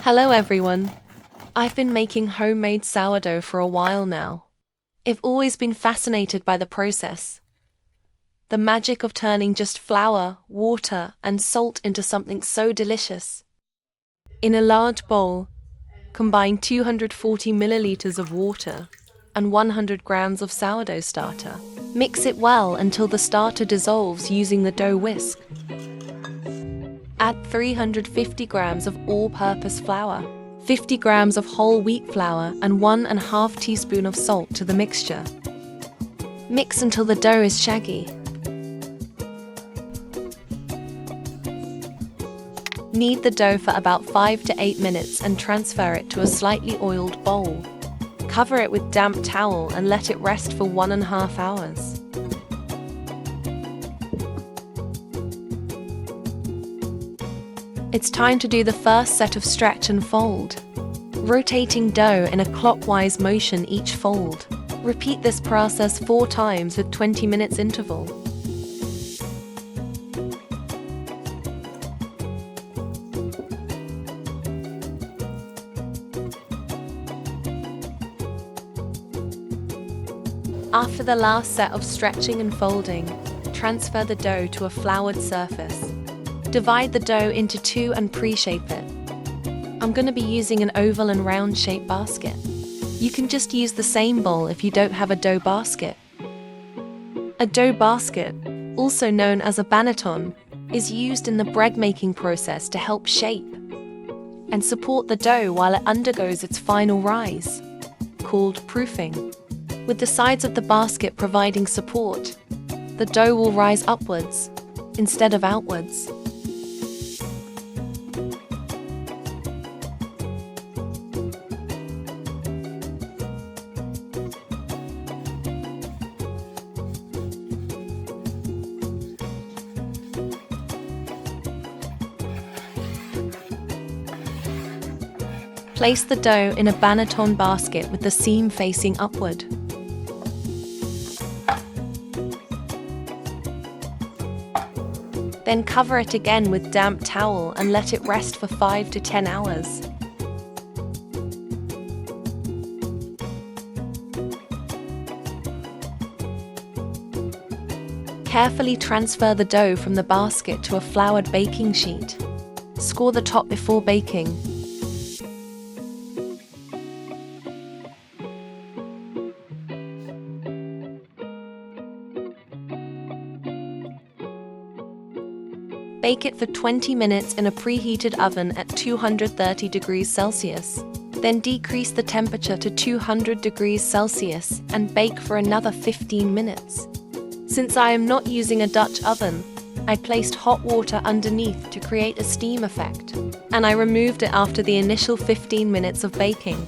Hello everyone. I've been making homemade sourdough for a while now. I've always been fascinated by the process. The magic of turning just flour, water, and salt into something so delicious. In a large bowl, combine 240 milliliters of water and 100 grams of sourdough starter. Mix it well until the starter dissolves using the dough whisk. Add 350 grams of all-purpose flour, 50 grams of whole wheat flour, and 1½ teaspoon of salt to the mixture. Mix until the dough is shaggy. Knead the dough for about 5 to 8 minutes and transfer it to a slightly oiled bowl. Cover it with damp towel and let it rest for 1½ hours. It's time to do the first set of stretch and fold, rotating dough in a clockwise motion each fold. Repeat this process 4 times with 20 minutes interval. After the last set of stretching and folding, transfer the dough to a floured surface. Divide the dough into 2 and pre-shape it. I'm going to be using an oval and round shaped basket. You can just use the same bowl if you don't have a dough basket. A dough basket, also known as a banneton, is used in the bread making process to help shape and support the dough while it undergoes its final rise, called proofing. With the sides of the basket providing support, the dough will rise upwards instead of outwards. Place the dough in a banneton basket with the seam facing upward. Then cover it again with damp towel and let it rest for 5 to 10 hours. Carefully transfer the dough from the basket to a floured baking sheet. Score the top before baking. Bake it for 20 minutes in a preheated oven at 230 degrees Celsius. Then decrease the temperature to 200 degrees Celsius and bake for another 15 minutes. Since I am not using a Dutch oven, I placed hot water underneath to create a steam effect, and I removed it after the initial 15 minutes of baking.